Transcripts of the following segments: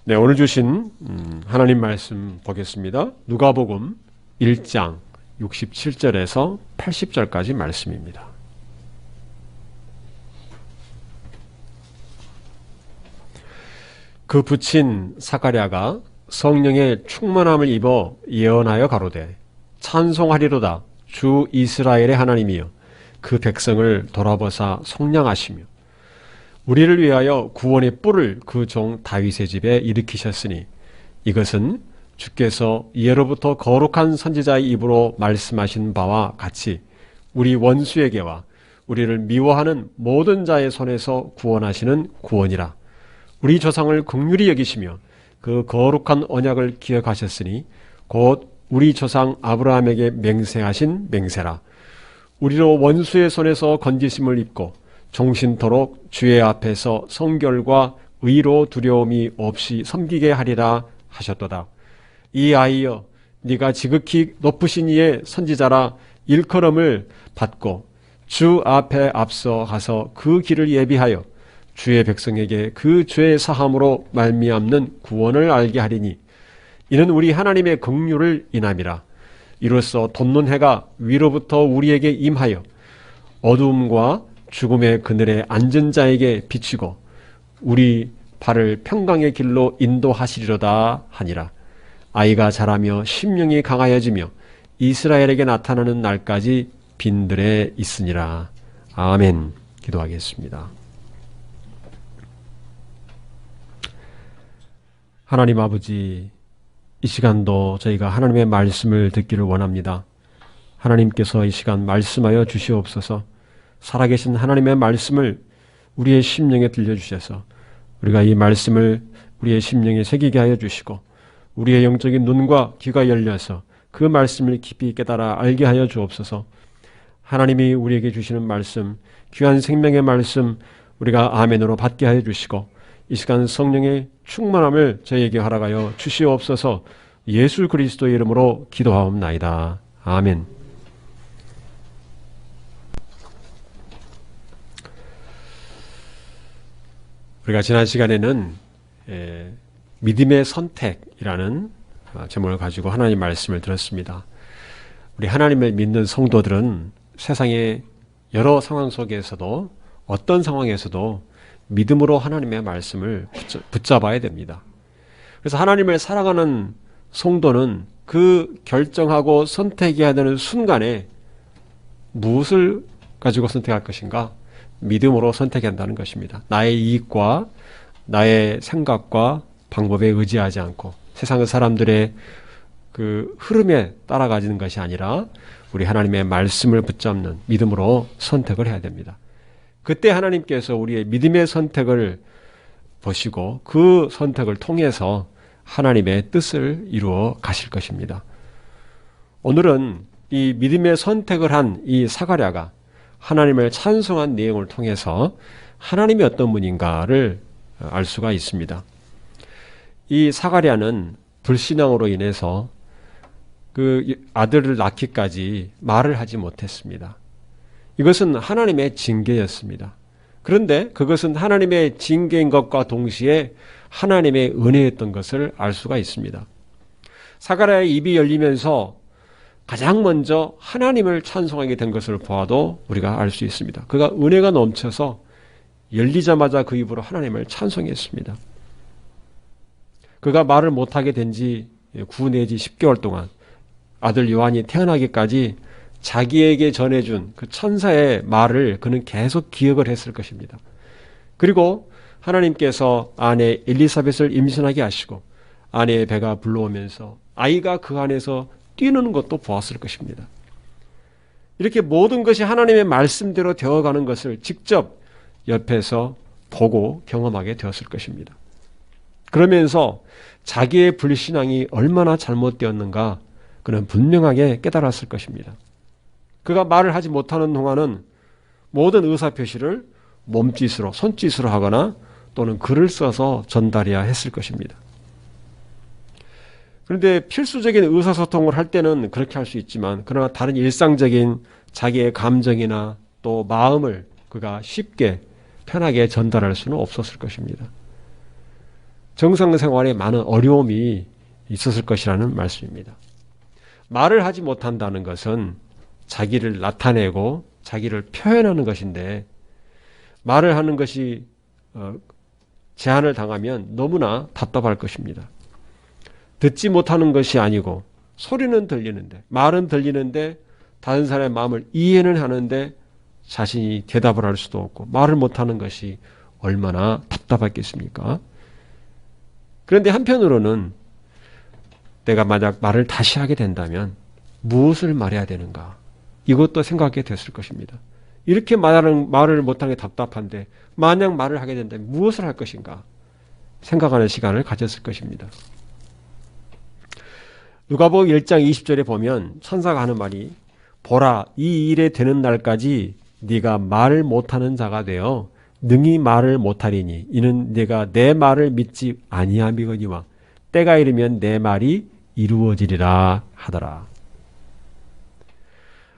네, 오늘 주신 하나님 말씀 보겠습니다. 누가복음 1장 67절에서 80절까지 말씀입니다. 그 부친 사가랴가 성령의 충만함을 입어 예언하여 가로되 찬송하리로다 주 이스라엘의 하나님이여 그 백성을 돌아보사 속량하시며 우리를 위하여 구원의 뿔을 그 종 다윗의 집에 일으키셨으니 이것은 주께서 예로부터 거룩한 선지자의 입으로 말씀하신 바와 같이 우리 원수에게와 우리를 미워하는 모든 자의 손에서 구원하시는 구원이라. 우리 조상을 긍휼히 여기시며 그 거룩한 언약을 기억하셨으니 곧 우리 조상 아브라함에게 맹세하신 맹세라. 우리로 원수의 손에서 건지심을 입고 종신토록 주의 앞에서 성결과 의로 두려움이 없이 섬기게 하리라 하셨도다. 이 아이여 네가 지극히 높으신 이의 선지자라 일컬음을 받고 주 앞에 앞서 가서 그 길을 예비하여 주의 백성에게 그 죄 사함으로 말미암는 구원을 알게 하리니 이는 우리 하나님의 긍휼을 인함이라. 이로써 돋는 해가 위로부터 우리에게 임하여 어두움과 죽음의 그늘에 앉은 자에게 비치고 우리 발을 평강의 길로 인도하시리로다 하니라. 아이가 자라며 심령이 강하여지며 이스라엘에게 나타나는 날까지 빈들에 있으니라. 아멘. 기도하겠습니다. 하나님 아버지, 이 시간도 저희가 하나님의 말씀을 듣기를 원합니다. 하나님께서 이 시간 말씀하여 주시옵소서. 살아계신 하나님의 말씀을 우리의 심령에 들려주셔서 우리가 이 말씀을 우리의 심령에 새기게 하여 주시고 우리의 영적인 눈과 귀가 열려서 그 말씀을 깊이 깨달아 알게 하여 주옵소서. 하나님이 우리에게 주시는 말씀, 귀한 생명의 말씀 우리가 아멘으로 받게 하여 주시고 이 시간 성령의 충만함을 저희에게 허락하여 주시옵소서. 예수 그리스도의 이름으로 기도하옵나이다. 아멘. 우리가 지난 시간에는 믿음의 선택이라는 제목을 가지고 하나님 말씀을 들었습니다. 우리 하나님을 믿는 성도들은 세상의 여러 상황 속에서도 어떤 상황에서도 믿음으로 하나님의 말씀을 붙잡아야 됩니다. 그래서 하나님을 사랑하는 성도는 그 결정하고 선택해야 되는 순간에 무엇을 가지고 선택할 것인가? 믿음으로 선택해야 한다는 것입니다. 나의 이익과 나의 생각과 방법에 의지하지 않고 세상의 사람들의 그 흐름에 따라가지는 것이 아니라 우리 하나님의 말씀을 붙잡는 믿음으로 선택을 해야 됩니다. 그때 하나님께서 우리의 믿음의 선택을 보시고 그 선택을 통해서 하나님의 뜻을 이루어 가실 것입니다. 오늘은 이 믿음의 선택을 한 이 사가랴가 하나님을 찬송한 내용을 통해서 하나님이 어떤 분인가를 알 수가 있습니다. 이 사가랴는 불신앙으로 인해서 그 아들을 낳기까지 말을 하지 못했습니다. 이것은 하나님의 징계였습니다. 그런데 그것은 하나님의 징계인 것과 동시에 하나님의 은혜였던 것을 알 수가 있습니다. 사가랴의 입이 열리면서 가장 먼저 하나님을 찬송하게 된 것을 보아도 우리가 알 수 있습니다. 그가 은혜가 넘쳐서 열리자마자 그 입으로 하나님을 찬송했습니다. 그가 말을 못하게 된 지 9 내지 10개월 동안 아들 요한이 태어나기까지 자기에게 전해준 그 천사의 말을 그는 계속 기억을 했을 것입니다. 그리고 하나님께서 아내 엘리사벳을 임신하게 하시고 아내의 배가 불러오면서 아이가 그 안에서 뛰는 것도 보았을 것입니다. 이렇게 모든 것이 하나님의 말씀대로 되어가는 것을 직접 옆에서 보고 경험하게 되었을 것입니다. 그러면서 자기의 불신앙이 얼마나 잘못되었는가 그는 분명하게 깨달았을 것입니다. 그가 말을 하지 못하는 동안은 모든 의사표시를 몸짓으로 손짓으로 하거나 또는 글을 써서 전달해야 했을 것입니다. 그런데 필수적인 의사소통을 할 때는 그렇게 할 수 있지만 그러나 다른 일상적인 자기의 감정이나 또 마음을 그가 쉽게 편하게 전달할 수는 없었을 것입니다. 정상 생활에 많은 어려움이 있었을 것이라는 말씀입니다. 말을 하지 못한다는 것은 자기를 나타내고 자기를 표현하는 것인데, 말을 하는 것이 제한을 당하면 너무나 답답할 것입니다. 듣지 못하는 것이 아니고 소리는 들리는데, 말은 들리는데 다른 사람의 마음을 이해는 하는데 자신이 대답을 할 수도 없고 말을 못하는 것이 얼마나 답답했겠습니까? 그런데 한편으로는 내가 만약 말을 다시 하게 된다면 무엇을 말해야 되는가? 이것도 생각하게 됐을 것입니다. 이렇게 말을 못하는 게 답답한데 만약 말을 하게 된다면 무엇을 할 것인가? 생각하는 시간을 가졌을 것입니다. 누가복음 1장 20절에 보면 천사가 하는 말이, 보라, 이 일에 되는 날까지 네가 말을 못하는 자가 되어 능히 말을 못하리니 이는 네가 내 말을 믿지 아니함이거니와 때가 이르면 내 말이 이루어지리라 하더라.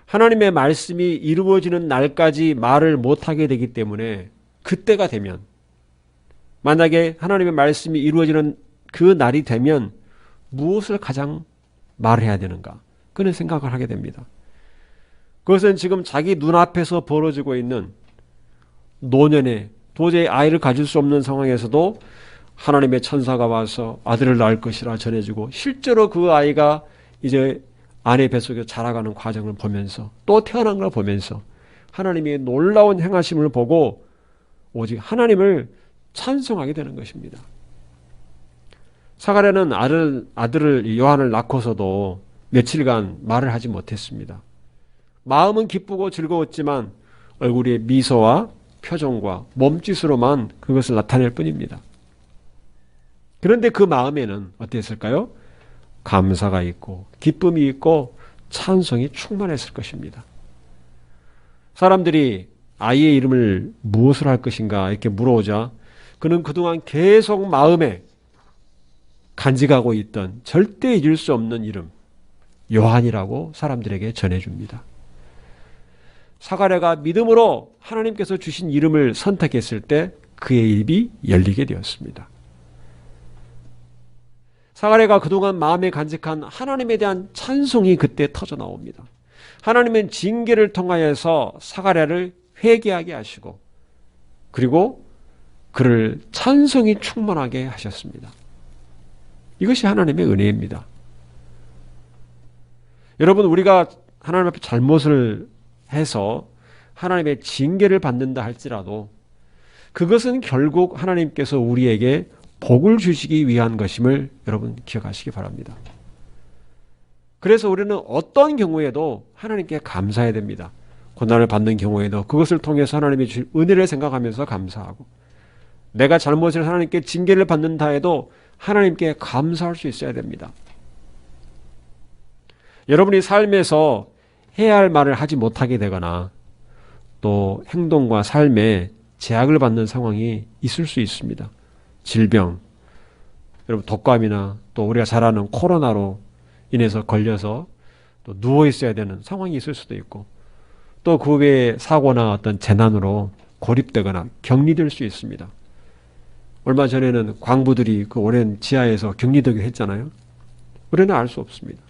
하나님의 말씀이 이루어지는 날까지 말을 못하게 되기 때문에 그때가 되면, 만약에 하나님의 말씀이 이루어지는 그 날이 되면 무엇을 가장 말해야 되는가? 그런 생각을 하게 됩니다. 그것은 지금 자기 눈앞에서 벌어지고 있는 노년에 도저히 아이를 가질 수 없는 상황에서도 하나님의 천사가 와서 아들을 낳을 것이라 전해주고, 실제로 그 아이가 이제 아내 뱃속에 자라가는 과정을 보면서 또 태어난 걸 보면서 하나님의 놀라운 행하심을 보고 오직 하나님을 찬송하게 되는 것입니다. 사가랴는 아들을 요한을 낳고서도 며칠간 말을 하지 못했습니다. 마음은 기쁘고 즐거웠지만 얼굴의 미소와 표정과 몸짓으로만 그것을 나타낼 뿐입니다. 그런데 그 마음에는 어땠을까요? 감사가 있고 기쁨이 있고 찬송이 충만했을 것입니다. 사람들이 아이의 이름을 무엇을 할 것인가 이렇게 물어오자 그는 그동안 계속 마음에 간직하고 있던 절대 잊을 수 없는 이름 요한이라고 사람들에게 전해줍니다. 사가랴가 믿음으로 하나님께서 주신 이름을 선택했을 때 그의 입이 열리게 되었습니다. 사가랴가 그동안 마음에 간직한 하나님에 대한 찬송이 그때 터져 나옵니다. 하나님은 징계를 통하여서 사가랴를 회개하게 하시고 그리고 그를 찬송이 충만하게 하셨습니다. 이것이 하나님의 은혜입니다. 여러분, 우리가 하나님 앞에 잘못을 해서 하나님의 징계를 받는다 할지라도 그것은 결국 하나님께서 우리에게 복을 주시기 위한 것임을 여러분 기억하시기 바랍니다. 그래서 우리는 어떤 경우에도 하나님께 감사해야 됩니다. 고난을 받는 경우에도 그것을 통해서 하나님이 주신 은혜를 생각하면서 감사하고, 내가 잘못을 하나님께 징계를 받는다 해도 하나님께 감사할 수 있어야 됩니다. 여러분이 삶에서 해야 할 말을 하지 못하게 되거나 또 행동과 삶에 제약을 받는 상황이 있을 수 있습니다. 질병, 여러분 독감이나 또 우리가 잘 아는 코로나로 인해서 걸려서 또 누워 있어야 되는 상황이 있을 수도 있고, 또 그 외에 사고나 어떤 재난으로 고립되거나 격리될 수 있습니다. 얼마 전에는 광부들이 그 오랜 지하에서 격리되기도 했잖아요. 우리는 알 수 없습니다.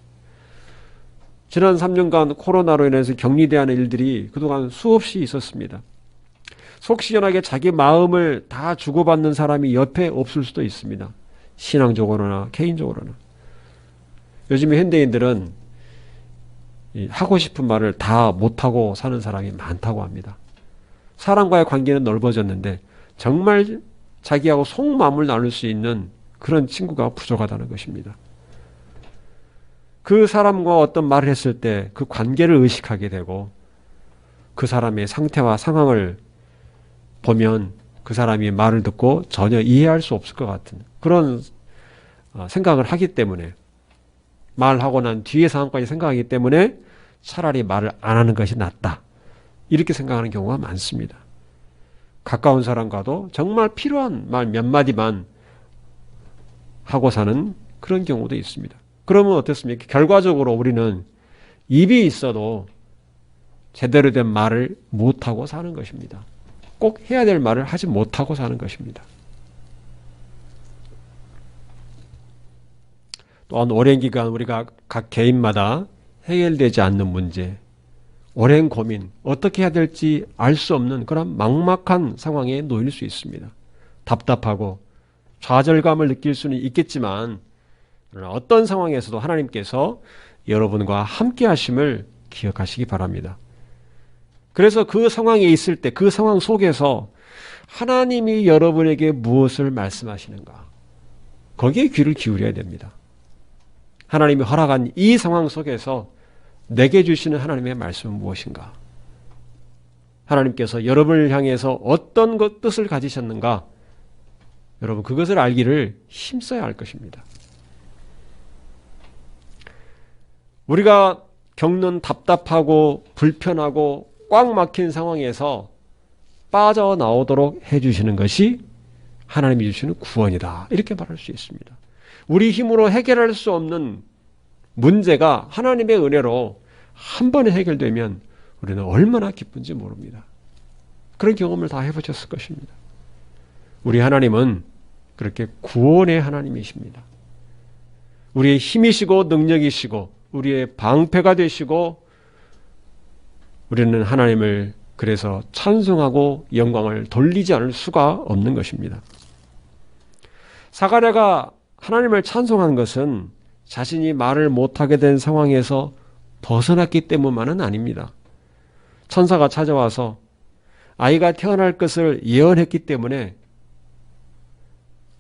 지난 3년간 코로나로 인해서 격리되는 일들이 그동안 수없이 있었습니다. 속 시원하게 자기 마음을 다 주고받는 사람이 옆에 없을 수도 있습니다. 신앙적으로나 개인적으로나. 요즘에 현대인들은 하고 싶은 말을 다 못하고 사는 사람이 많다고 합니다. 사람과의 관계는 넓어졌는데 정말 자기하고 속마음을 나눌 수 있는 그런 친구가 부족하다는 것입니다. 그 사람과 어떤 말을 했을 때 그 관계를 의식하게 되고 그 사람의 상태와 상황을 보면 그 사람이 말을 듣고 전혀 이해할 수 없을 것 같은 그런 생각을 하기 때문에, 말하고 난 뒤의 상황까지 생각하기 때문에 차라리 말을 안 하는 것이 낫다, 이렇게 생각하는 경우가 많습니다. 가까운 사람과도 정말 필요한 말 몇 마디만 하고 사는 그런 경우도 있습니다. 그러면 어떻습니까? 결과적으로 우리는 입이 있어도 제대로 된 말을 못하고 사는 것입니다. 꼭 해야 될 말을 하지 못하고 사는 것입니다. 또한 오랜 기간 우리가 각 개인마다 해결되지 않는 문제, 오랜 고민, 어떻게 해야 될지 알 수 없는 그런 막막한 상황에 놓일 수 있습니다. 답답하고 좌절감을 느낄 수는 있겠지만 그러나 어떤 상황에서도 하나님께서 여러분과 함께 하심을 기억하시기 바랍니다. 그래서 그 상황에 있을 때 그 상황 속에서 하나님이 여러분에게 무엇을 말씀하시는가, 거기에 귀를 기울여야 됩니다. 하나님이 허락한 이 상황 속에서 내게 주시는 하나님의 말씀은 무엇인가? 하나님께서 여러분을 향해서 어떤 뜻을 가지셨는가? 여러분 그것을 알기를 힘써야 할 것입니다. 우리가 겪는 답답하고 불편하고 꽉 막힌 상황에서 빠져나오도록 해주시는 것이 하나님이 주시는 구원이다, 이렇게 말할 수 있습니다. 우리 힘으로 해결할 수 없는 문제가 하나님의 은혜로 한 번에 해결되면 우리는 얼마나 기쁜지 모릅니다. 그런 경험을 다 해보셨을 것입니다. 우리 하나님은 그렇게 구원의 하나님이십니다. 우리의 힘이시고 능력이시고 우리의 방패가 되시고, 우리는 하나님을 그래서 찬송하고 영광을 돌리지 않을 수가 없는 것입니다. 사가랴가 하나님을 찬송한 것은 자신이 말을 못하게 된 상황에서 벗어났기 때문만은 아닙니다. 천사가 찾아와서 아이가 태어날 것을 예언했기 때문에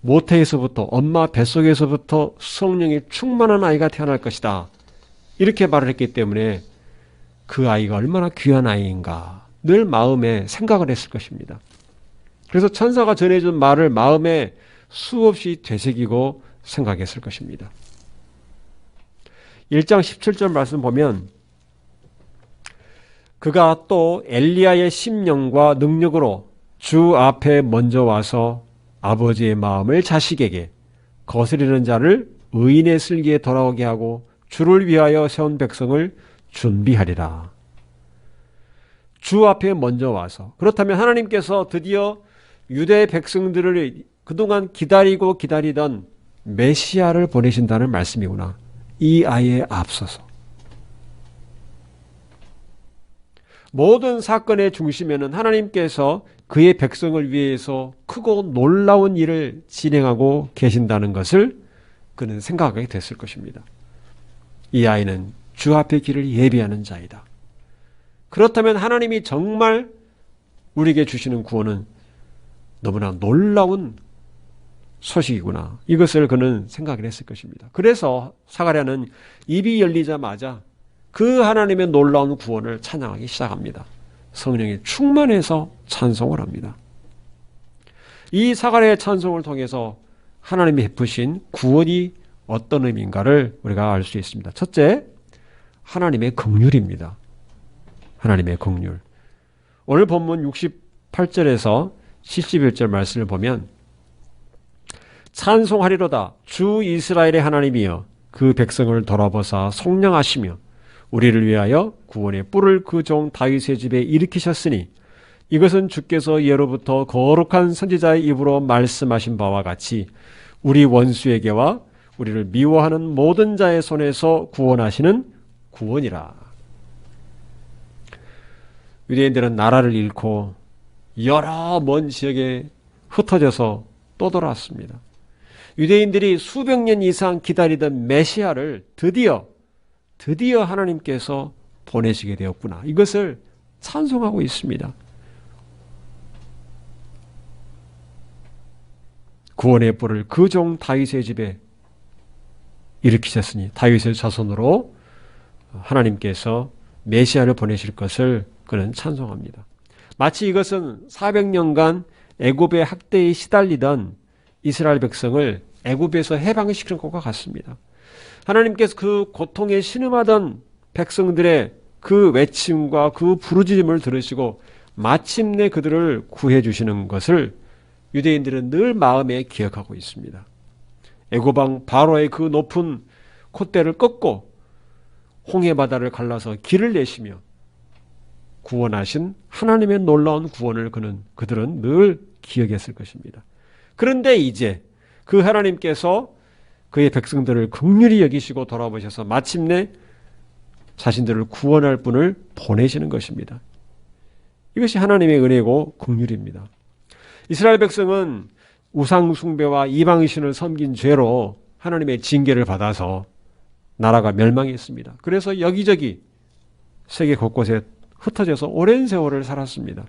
모태에서부터, 엄마 뱃속에서부터 성령이 충만한 아이가 태어날 것이다, 이렇게 말을 했기 때문에 그 아이가 얼마나 귀한 아이인가 늘 마음에 생각을 했을 것입니다. 그래서 천사가 전해준 말을 마음에 수없이 되새기고 생각했을 것입니다. 1장 17절 말씀 보면 그가 또 엘리야의 심령과 능력으로 주 앞에 먼저 와서 아버지의 마음을 자식에게, 거스리는 자를 의인의 슬기에 돌아오게 하고 주를 위하여 세운 백성을 준비하리라. 주 앞에 먼저 와서, 그렇다면 하나님께서 드디어 유대 백성들을 그동안 기다리고 기다리던 메시아를 보내신다는 말씀이구나, 이 아이에 앞서서. 모든 사건의 중심에는 하나님께서 그의 백성을 위해서 크고 놀라운 일을 진행하고 계신다는 것을 그는 생각하게 됐을 것입니다. 이 아이는 주 앞의 길을 예비하는 자이다. 그렇다면 하나님이 정말 우리에게 주시는 구원은 너무나 놀라운 소식이구나, 이것을 그는 생각을 했을 것입니다. 그래서 사가랴는 입이 열리자마자 그 하나님의 놀라운 구원을 찬양하기 시작합니다. 성령이 충만해서 찬송을 합니다. 이 사가랴의 찬송을 통해서 하나님이 베푸신 구원이 어떤 의미인가를 우리가 알 수 있습니다. 첫째, 하나님의 긍휼입니다. 하나님의 긍휼. 오늘 본문 68절에서 71절 말씀을 보면 찬송하리로다 주 이스라엘의 하나님이여 그 백성을 돌아보사 속량하시며 우리를 위하여 구원의 뿔을 그 종 다윗의 집에 일으키셨으니 이것은 주께서 예로부터 거룩한 선지자의 입으로 말씀하신 바와 같이 우리 원수에게와 우리를 미워하는 모든 자의 손에서 구원하시는 구원이라. 유대인들은 나라를 잃고 여러 먼 지역에 흩어져서 또 돌아왔습니다. 유대인들이 수백 년 이상 기다리던 메시아를 드디어 하나님께서 보내시게 되었구나, 이것을 찬송하고 있습니다. 구원의 뿔을 그 종 다윗의 집에 일으키셨으니 다윗의 자손으로 하나님께서 메시아를 보내실 것을 그는 찬송합니다. 마치 이것은 400년간 애굽의 학대에 시달리던 이스라엘 백성을 애굽에서 해방시키는 것과 같습니다. 하나님께서 그 고통에 신음하던 백성들의 그 외침과 그 부르짖음을 들으시고 마침내 그들을 구해 주시는 것을 유대인들은 늘 마음에 기억하고 있습니다. 애굽왕 바로의 그 높은 콧대를 꺾고 홍해 바다를 갈라서 길을 내시며 구원하신 하나님의 놀라운 구원을 그들은 늘 기억했을 것입니다. 그런데 이제 그 하나님께서 그의 백성들을 긍휼히 여기시고 돌아보셔서 마침내 자신들을 구원할 분을 보내시는 것입니다. 이것이 하나님의 은혜고 긍휼입니다. 이스라엘 백성은 우상 숭배와 이방신을 섬긴 죄로 하나님의 징계를 받아서 나라가 멸망했습니다. 그래서 여기저기 세계 곳곳에 흩어져서 오랜 세월을 살았습니다.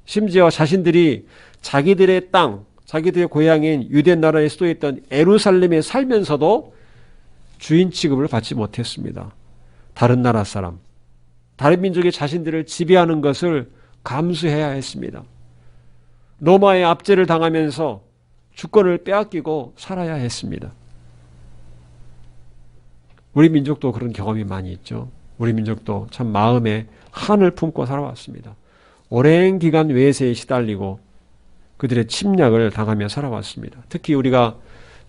심지어 자신들이 자기들의 땅, 자기들의 고향인 유대 나라의 수도였던 예루살렘에 살면서도 주인 취급을 받지 못했습니다. 다른 나라 사람, 다른 민족의 자신들을 지배하는 것을 감수해야 했습니다. 로마의 압제를 당하면서 주권을 빼앗기고 살아야 했습니다. 우리 민족도 그런 경험이 많이 있죠. 우리 민족도 참 마음에 한을 품고 살아왔습니다. 오랜 기간 외세에 시달리고 그들의 침략을 당하며 살아왔습니다. 특히 우리가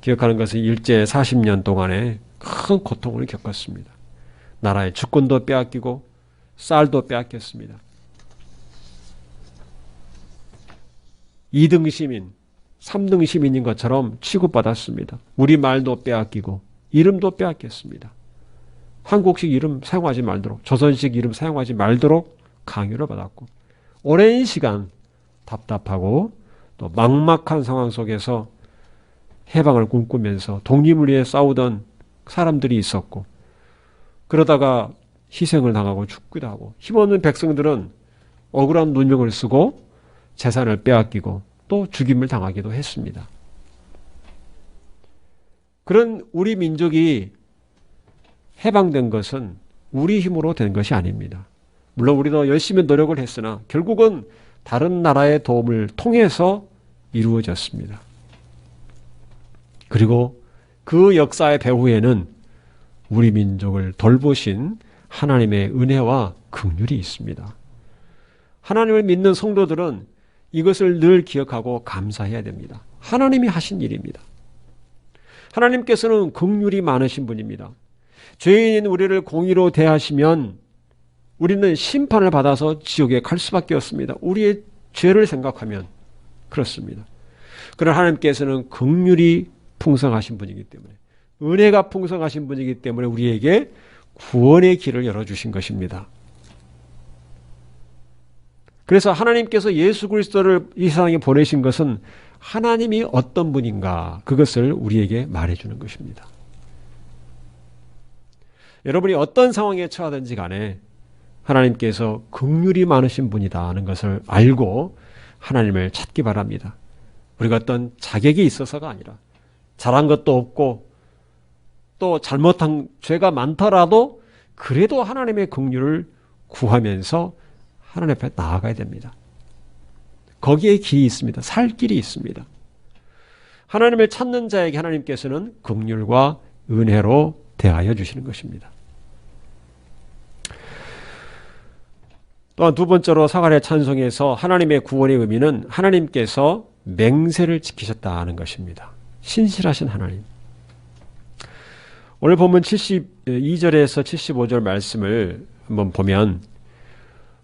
기억하는 것은 일제 40년 동안에 큰 고통을 겪었습니다. 나라의 주권도 빼앗기고 쌀도 빼앗겼습니다. 2등 시민, 3등 시민인 것처럼 취급받았습니다. 우리 말도 빼앗기고 이름도 빼앗겼습니다. 한국식 이름 사용하지 말도록, 조선식 이름 사용하지 말도록 강요를 받았고 오랜 시간 답답하고 또 막막한 상황 속에서 해방을 꿈꾸면서 독립을 위해 싸우던 사람들이 있었고 그러다가 희생을 당하고 죽기도 하고 힘없는 백성들은 억울한 누명을 쓰고 재산을 빼앗기고 또 죽임을 당하기도 했습니다. 그런 우리 민족이 해방된 것은 우리 힘으로 된 것이 아닙니다. 물론 우리도 열심히 노력을 했으나 결국은 다른 나라의 도움을 통해서 이루어졌습니다. 그리고 그 역사의 배후에는 우리 민족을 돌보신 하나님의 은혜와 긍휼이 있습니다. 하나님을 믿는 성도들은 이것을 늘 기억하고 감사해야 됩니다. 하나님이 하신 일입니다. 하나님께서는 긍휼이 많으신 분입니다. 죄인인 우리를 공의로 대하시면 우리는 심판을 받아서 지옥에 갈 수밖에 없습니다. 우리의 죄를 생각하면 그렇습니다. 그러나 하나님께서는 긍휼이 풍성하신 분이기 때문에 은혜가 풍성하신 분이기 때문에 우리에게 구원의 길을 열어주신 것입니다. 그래서 하나님께서 예수 그리스도를 이 세상에 보내신 것은 하나님이 어떤 분인가 그것을 우리에게 말해주는 것입니다. 여러분이 어떤 상황에 처하든지 간에 하나님께서 긍휼이 많으신 분이다 하는 것을 알고 하나님을 찾기 바랍니다. 우리가 어떤 자격이 있어서가 아니라 잘한 것도 없고 또 잘못한 죄가 많더라도 그래도 하나님의 긍휼을 구하면서 하나님 앞에 나아가야 됩니다. 거기에 길이 있습니다. 살 길이 있습니다. 하나님을 찾는 자에게 하나님께서는 긍휼과 은혜로 대하여 주시는 것입니다. 또한 두 번째로 사가랴 찬송에서 하나님의 구원의 의미는 하나님께서 맹세를 지키셨다는 것입니다. 신실하신 하나님. 오늘 본문 72절에서 75절 말씀을 한번 보면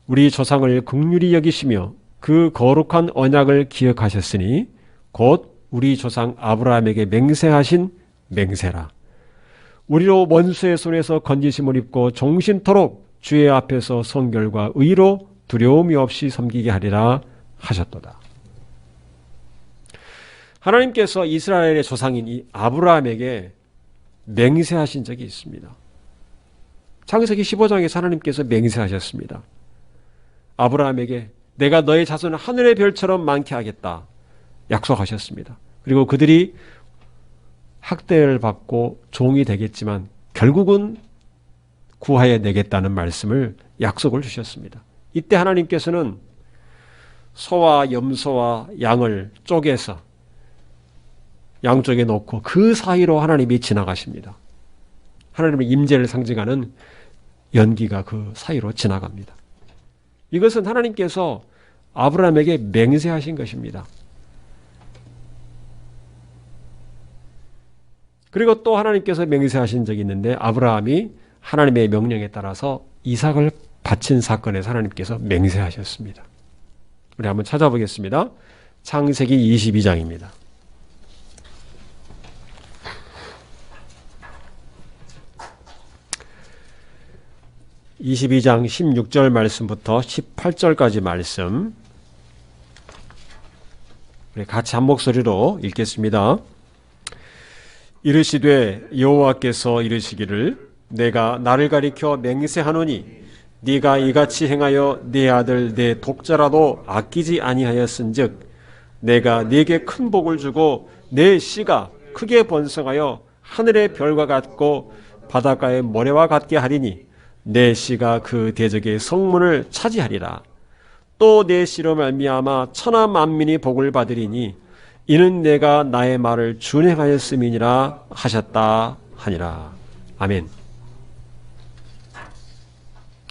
우리 조상을 긍휼히 여기시며 그 거룩한 언약을 기억하셨으니 곧 우리 조상 아브라함에게 맹세하신 맹세라. 우리로 원수의 손에서 건지심을 입고 종신토록 주의 앞에서 성결과 의로 두려움이 없이 섬기게 하리라 하셨도다. 하나님께서 이스라엘의 조상인 이 아브라함에게 맹세하신 적이 있습니다. 창세기 15장에서 하나님께서 맹세하셨습니다. 아브라함에게 내가 너의 자손을 하늘의 별처럼 많게 하겠다 약속하셨습니다. 그리고 그들이 학대를 받고 종이 되겠지만 결국은 구하여 내겠다는 말씀을 약속을 주셨습니다. 이때 하나님께서는 소와 염소와 양을 쪼개서 양쪽에 놓고 그 사이로 하나님이 지나가십니다. 하나님의 임재를 상징하는 연기가 그 사이로 지나갑니다. 이것은 하나님께서 아브라함에게 맹세하신 것입니다. 그리고 또 하나님께서 맹세하신 적이 있는데 아브라함이 하나님의 명령에 따라서 이삭을 바친 사건에서 하나님께서 맹세하셨습니다. 우리 한번 찾아보겠습니다. 창세기 22장입니다. 22장 16절 말씀부터 18절까지 말씀 우리 같이 한 목소리로 읽겠습니다. 이르시되 여호와께서 이르시기를 내가 나를 가리켜 맹세하노니 네가 이같이 행하여 네 아들 네 독자라도 아끼지 아니하였은즉 내가 네게 큰 복을 주고 네 씨가 크게 번성하여 하늘의 별과 같고 바닷가의 모래와 같게 하리니 내 씨가 그 대적의 성문을 차지하리라. 또 내 씨로 말미암아 천하 만민이 복을 받으리니 이는 내가 나의 말을 준행하였음이니라 하셨다 하니라. 아멘.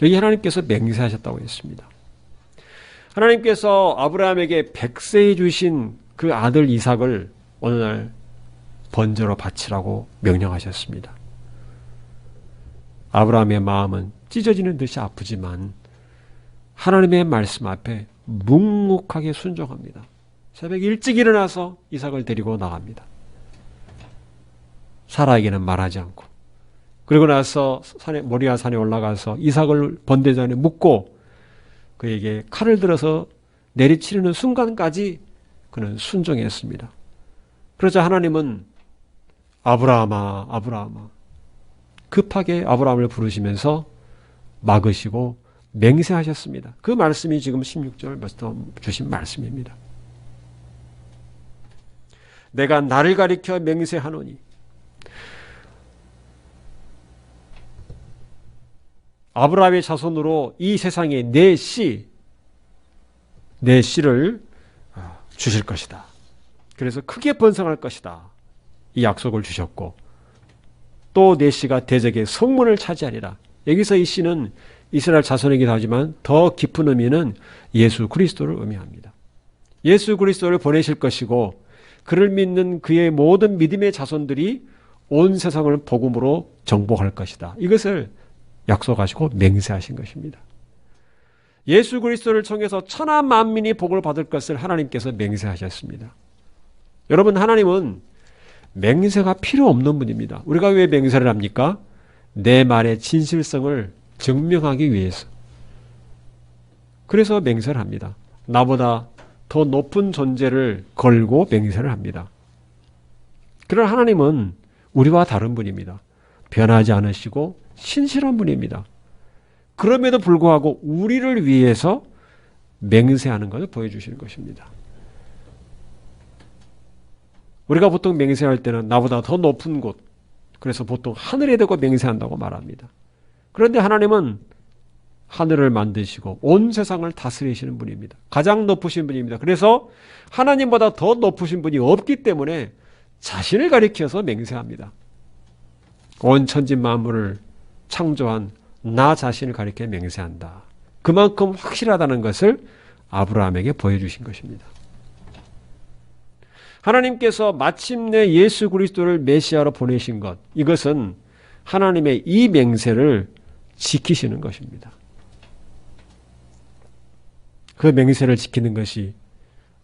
여기 하나님께서 맹세하셨다고 했습니다. 하나님께서 아브라함에게 백세에 주신 그 아들 이삭을 어느 날 번제로 바치라고 명령하셨습니다. 아브라함의 마음은 찢어지는 듯이 아프지만 하나님의 말씀 앞에 묵묵하게 순종합니다. 새벽 일찍 일어나서 이삭을 데리고 나갑니다. 사라에게는 말하지 않고 그리고 나서 모리아 산에 올라가서 이삭을 번제전에 묻고 그에게 칼을 들어서 내리치려는 순간까지 그는 순종했습니다. 그러자 하나님은 아브라함아 아브라함아 급하게 아브라함을 부르시면서 막으시고 맹세하셨습니다. 그 말씀이 지금 16절 주신 말씀입니다. 내가 나를 가리켜 맹세하노니 아브라함의 자손으로 이 세상에 내 씨를 주실 것이다. 그래서 크게 번성할 것이다. 이 약속을 주셨고 또 내 씨가 대적의 성문을 차지하리라. 여기서 이 씨는 이스라엘 자손이기도 하지만 더 깊은 의미는 예수 그리스도를 의미합니다. 예수 그리스도를 보내실 것이고 그를 믿는 그의 모든 믿음의 자손들이 온 세상을 복음으로 정복할 것이다. 이것을 약속하시고 맹세하신 것입니다. 예수 그리스도를 통해서 천하 만민이 복을 받을 것을 하나님께서 맹세하셨습니다. 여러분, 하나님은 맹세가 필요 없는 분입니다. 우리가 왜 맹세를 합니까? 내 말의 진실성을 증명하기 위해서. 그래서 맹세를 합니다. 나보다 더 높은 존재를 걸고 맹세를 합니다. 그러나 하나님은 우리와 다른 분입니다. 변하지 않으시고 신실한 분입니다. 그럼에도 불구하고 우리를 위해서 맹세하는 것을 보여주시는 것입니다. 우리가 보통 맹세할 때는 나보다 더 높은 곳, 그래서 보통 하늘에 대고 맹세한다고 말합니다. 그런데 하나님은 하늘을 만드시고 온 세상을 다스리시는 분입니다. 가장 높으신 분입니다. 그래서 하나님보다 더 높으신 분이 없기 때문에 자신을 가리켜서 맹세합니다. 온 천지 만물을 창조한 나 자신을 가리켜 맹세한다. 그만큼 확실하다는 것을 아브라함에게 보여주신 것입니다. 하나님께서 마침내 예수 그리스도를 메시아로 보내신 것, 이것은 하나님의 이 맹세를 지키시는 것입니다. 그 맹세를 지키는 것이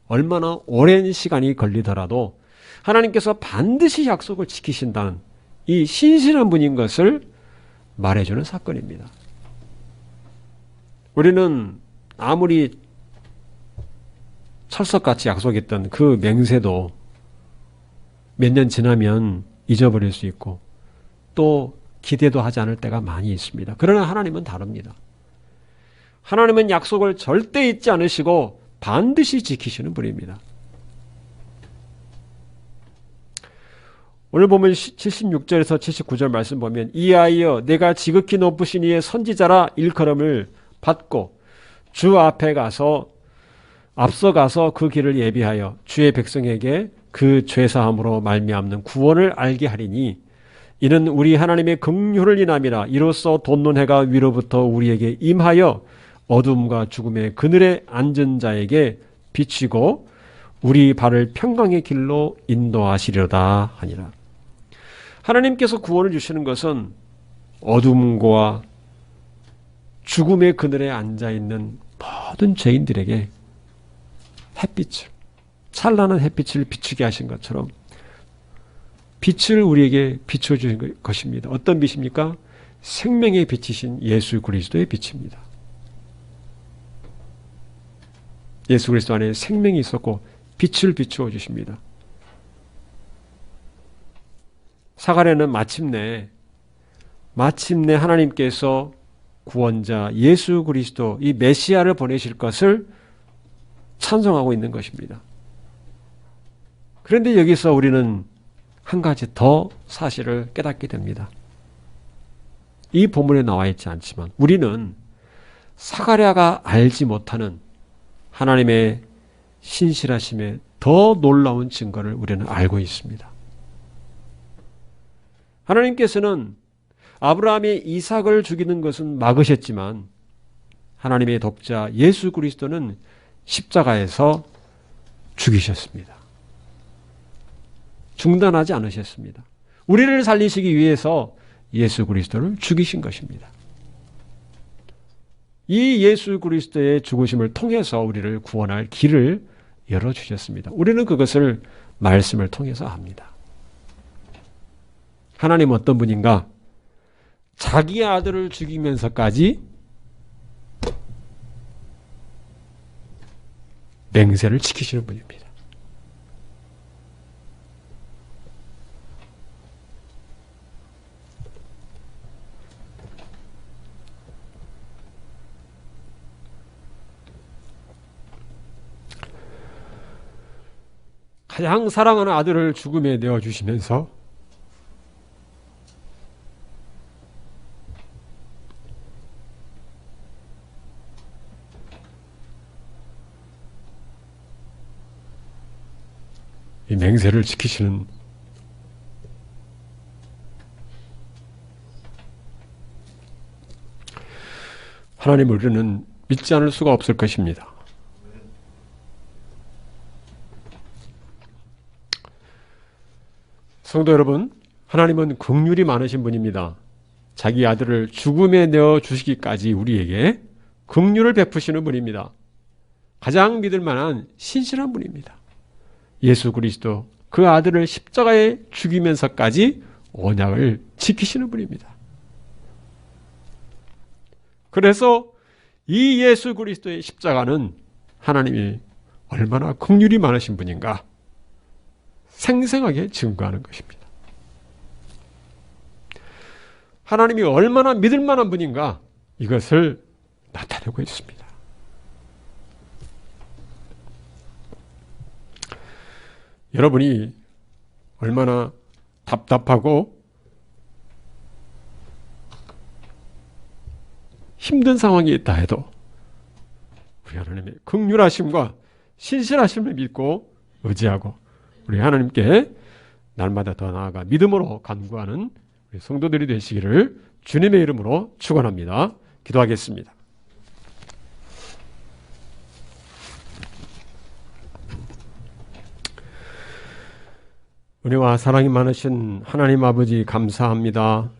얼마나 오랜 시간이 걸리더라도 하나님께서 반드시 약속을 지키신다는 이 신실한 분인 것을 말해주는 사건입니다. 우리는 아무리 철석같이 약속했던 그 맹세도 몇 년 지나면 잊어버릴 수 있고 또 기대도 하지 않을 때가 많이 있습니다. 그러나 하나님은 다릅니다. 하나님은 약속을 절대 잊지 않으시고 반드시 지키시는 분입니다. 오늘 보면 76절에서 79절 말씀 보면 이하여 내가 지극히 높으신 이의 선지자라 일컬음을 받고 주 앞에 앞서가서 그 길을 예비하여 주의 백성에게 그 죄사함으로 말미암는 구원을 알게 하리니 이는 우리 하나님의 긍휼을 인함이라. 이로써 돋는 해가 위로부터 우리에게 임하여 어둠과 죽음의 그늘에 앉은 자에게 비치고 우리 발을 평강의 길로 인도하시려다 하니라. 하나님께서 구원을 주시는 것은 어둠과 죽음의 그늘에 앉아있는 모든 죄인들에게 햇빛을, 찬란한 햇빛을 비추게 하신 것처럼 빛을 우리에게 비춰주신 것입니다. 어떤 빛입니까? 생명의 빛이신 예수 그리스도의 빛입니다. 예수 그리스도 안에 생명이 있었고 빛을 비추어 주십니다. 사가랴는 마침내 하나님께서 구원자 예수 그리스도 이 메시아를 보내실 것을 찬송하고 있는 것입니다. 그런데 여기서 우리는 한 가지 더 사실을 깨닫게 됩니다. 이 본문에 나와 있지 않지만 우리는 사가랴가 알지 못하는 하나님의 신실하심의 더 놀라운 증거를 우리는 알고 있습니다. 하나님께서는 아브라함이 이삭을 죽이는 것은 막으셨지만 하나님의 독자 예수 그리스도는 십자가에서 죽이셨습니다. 중단하지 않으셨습니다. 우리를 살리시기 위해서 예수 그리스도를 죽이신 것입니다. 이 예수 그리스도의 죽으심을 통해서 우리를 구원할 길을 열어주셨습니다. 우리는 그것을 말씀을 통해서 압니다. 하나님은 어떤 분인가? 자기 아들을 죽이면서까지 맹세를 지키시는 분입니다. 가장 사랑하는 아들을 죽음에 내어주시면서 이 맹세를 지키시는 하나님을 우리는 믿지 않을 수가 없을 것입니다. 성도 여러분, 하나님은 긍휼이 많으신 분입니다. 자기 아들을 죽음에 내어 주시기까지 우리에게 긍휼을 베푸시는 분입니다. 가장 믿을 만한 신실한 분입니다. 예수 그리스도 그 아들을 십자가에 죽이면서까지 언약을 지키시는 분입니다. 그래서 이 예수 그리스도의 십자가는 하나님이 얼마나 긍휼이 많으신 분인가 생생하게 증거하는 것입니다. 하나님이 얼마나 믿을 만한 분인가 이것을 나타내고 있습니다. 여러분이 얼마나 답답하고 힘든 상황이 있다 해도 우리 하나님의 긍휼하심과 신실하심을 믿고 의지하고 우리 하나님께 날마다 더 나아가 믿음으로 간구하는 우리 성도들이 되시기를 주님의 이름으로 축원합니다. 기도하겠습니다. 은혜와 사랑이 많으신 하나님 아버지 감사합니다.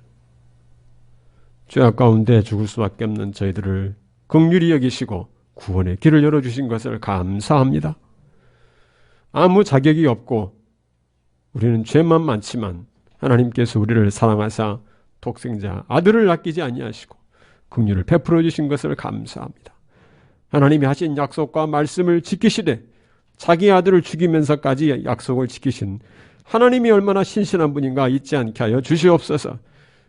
죄악 가운데 죽을 수밖에 없는 저희들을 긍휼히 여기시고 구원의 길을 열어주신 것을 감사합니다. 아무 자격이 없고 우리는 죄만 많지만 하나님께서 우리를 사랑하사 독생자 아들을 아끼지 아니하시고 긍휼을 베풀어 주신 것을 감사합니다. 하나님이 하신 약속과 말씀을 지키시되 자기 아들을 죽이면서까지 약속을 지키신 하나님이 얼마나 신실한 분인가 잊지 않게 하여 주시옵소서.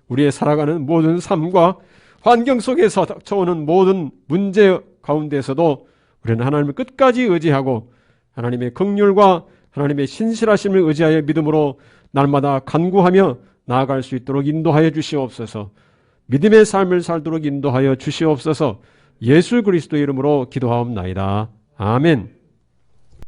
우리의 살아가는 모든 삶과 환경 속에서 닥쳐오는 모든 문제 가운데서도 우리는 하나님을 끝까지 의지하고 하나님의 긍휼과 하나님의 신실하심을 의지하여 믿음으로 날마다 간구하며 나아갈 수 있도록 인도하여 주시옵소서. 믿음의 삶을 살도록 인도하여 주시옵소서. 예수 그리스도의 이름으로 기도하옵나이다. 아멘.